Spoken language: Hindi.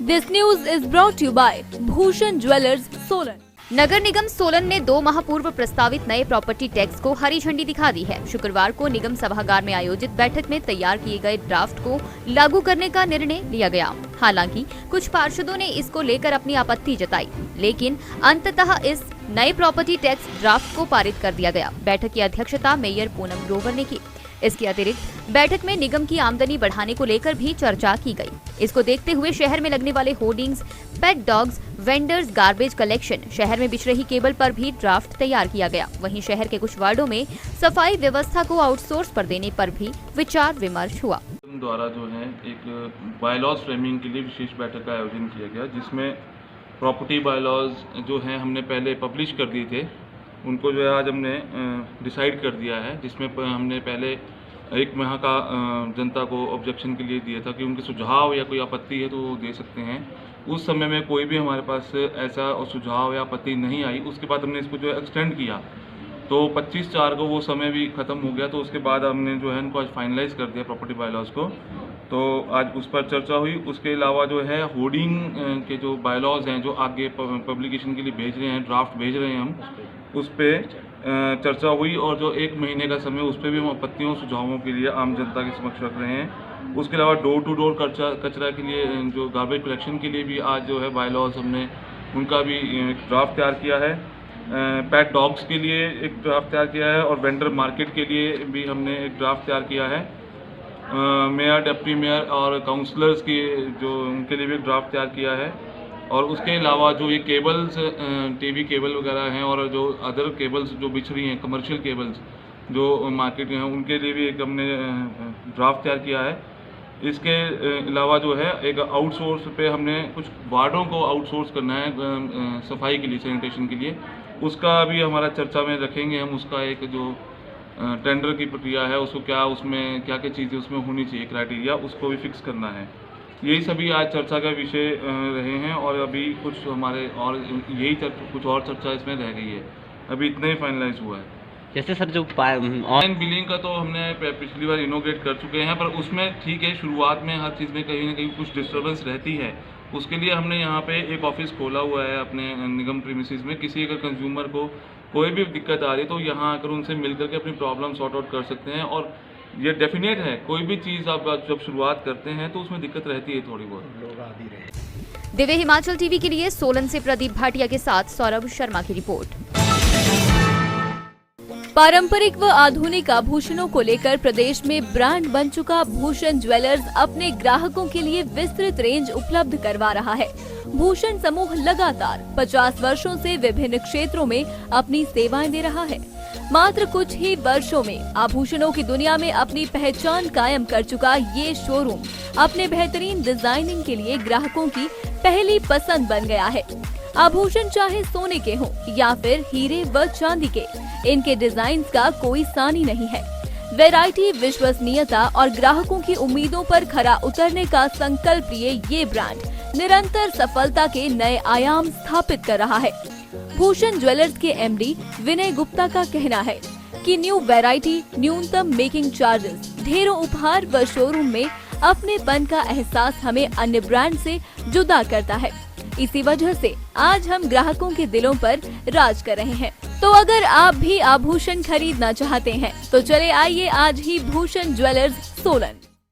This news is brought to you by Bhushan Jewellers, Solan. नगर निगम सोलन ने 2 माह पूर्व प्रस्तावित नए प्रॉपर्टी टैक्स को हरी झंडी दिखा दी है। शुक्रवार को निगम सभागार में आयोजित बैठक में तैयार किए गए ड्राफ्ट को लागू करने का निर्णय लिया गया। हालांकि कुछ पार्षदों ने इसको लेकर अपनी आपत्ति जताई, लेकिन अंततः इस नए प्रॉपर्टी टैक्स ड्राफ्ट को पारित कर दिया गया। बैठक की अध्यक्षता मेयर पूनम ग्रोवर ने की। इसके अतिरिक्त बैठक में निगम की आमदनी बढ़ाने को लेकर भी चर्चा की गई। इसको देखते हुए शहर में लगने वाले होर्डिंग्स, पेट डॉग्स, वेंडर्स, गार्बेज कलेक्शन, शहर में बिछ रही केबल पर भी ड्राफ्ट तैयार किया गया। वहीं शहर के कुछ वार्डों में सफाई व्यवस्था को आउटसोर्स पर देने पर भी विचार विमर्श हुआ। द्वारा जो है एक बायलॉज फ्रेमिंग के लिए विशेष बैठक का आयोजन किया गया, जिसमें प्रॉपर्टी बायलॉज जो हैं हमने पहले पब्लिश कर दिए थे, उनको जो है आज हमने डिसाइड कर दिया है। जिसमें हमने पहले 1 माह का जनता को ऑब्जेक्शन के लिए दिया था कि उनके सुझाव या कोई आपत्ति है तो वो दे सकते हैं। उस समय में कोई भी हमारे पास ऐसा सुझाव या आपत्ति नहीं आई। उसके बाद हमने इसको जो है एक्सटेंड किया, तो 25/4 को वो समय भी ख़त्म हो गया। तो उसके बाद हमने जो है इनको आज फाइनलाइज कर दिया प्रॉपर्टी बायलॉज को। तो आज उस पर चर्चा हुई। उसके अलावा जो है होर्डिंग के जो बायलॉज हैं जो आगे पब्लिकेशन के लिए भेज रहे हैं, ड्राफ्ट भेज रहे हैं हम, उस पर चर्चा हुई और जो 1 महीने का समय उस पर भी हम आपत्तियों सुझावों के लिए आम जनता के समक्ष रख रहे हैं। उसके अलावा डोर टू डोर कचरा के लिए, जो गार्बेज कलेक्शन के लिए भी आज जो है बायलॉज हमने उनका भी एक ड्राफ्ट तैयार किया है। पेट डॉग्स के लिए एक ड्राफ्ट तैयार किया है और वेंडर मार्केट के लिए भी हमने एक ड्राफ्ट तैयार किया है। मेयर, डिप्टी मेयर और काउंसलर्स की जो उनके लिए भी एक ड्राफ्ट तैयार किया है। और उसके अलावा जो ये केबल्स, टीवी केबल वगैरह हैं और जो अदर केबल्स जो बिछ रही हैं, कमर्शियल केबल्स जो मार्केट में हैं, उनके लिए भी एक हमने ड्राफ्ट तैयार किया है। इसके अलावा जो है एक आउटसोर्स पे हमने कुछ वार्डों को आउटसोर्स करना है सफाई के लिए, सैनिटेशन के लिए। उसका भी हमारा चर्चा में रखेंगे हम। उसका एक जो टेंडर की प्रक्रिया है, उसको क्या, उसमें क्या क्या चीज़ें उसमें होनी चाहिए, क्राइटेरिया, उसको भी फिक्स करना है। यही सभी आज चर्चा का विषय रहे हैं और अभी कुछ हमारे और यही कुछ और चर्चा इसमें रह गई है। अभी इतना ही फाइनलाइज हुआ है। जैसे सर जो ऑनलाइन बिलिंग का तो हमने पिछली बार इनोग्रेट कर चुके हैं, पर उसमें ठीक है, शुरुआत में हर चीज़ में कहीं ना कहीं कुछ डिस्टर्बेंस रहती है। उसके लिए हमने यहाँ पे एक ऑफिस खोला हुआ है अपने निगम प्रीमिसेस में। किसी अगर कंज्यूमर को कोई भी दिक्कत आ रही है तो यहाँ आकर उनसे मिल करके अपनी प्रॉब्लम सॉर्ट आउट कर सकते हैं। और ये डेफिनेट है, कोई भी चीज़ आप जब शुरुआत करते हैं तो उसमें दिक्कत रहती है थोड़ी बहुत। दिव्य हिमाचल टीवी के लिए सोलन से प्रदीप भाटिया के साथ सौरभ शर्मा की रिपोर्ट। पारंपरिक व आधुनिक आभूषणों को लेकर प्रदेश में ब्रांड बन चुका भूषण ज्वेलर्स अपने ग्राहकों के लिए विस्तृत रेंज उपलब्ध करवा रहा है। भूषण समूह लगातार 50 वर्षों से विभिन्न क्षेत्रों में अपनी सेवाएं दे रहा है। मात्र कुछ ही वर्षों में आभूषणों की दुनिया में अपनी पहचान कायम कर चुका ये शोरूम अपने बेहतरीन डिजाइनिंग के लिए ग्राहकों की पहली पसंद बन गया है। आभूषण चाहे सोने के हों या फिर हीरे व चांदी के, इनके डिजाइन का कोई सानी नहीं है। वैरायटी, विश्वसनीयता और ग्राहकों की उम्मीदों पर खरा उतरने का संकल्प लिए ये ब्रांड निरंतर सफलता के नए आयाम स्थापित कर रहा है। भूषण ज्वेलर्स के एमडी विनय गुप्ता का कहना है कि न्यू वैरायटी, न्यूनतम मेकिंग चार्जेस, ढेरों उपहार व शोरूम में अपनेपन का एहसास हमें अन्य ब्रांड से जुदा करता है। इसी वजह से आज हम ग्राहकों के दिलों पर राज कर रहे हैं। तो अगर आप भी आभूषण खरीदना चाहते हैं तो चले आइए आज ही भूषण ज्वेलर्स सोलन।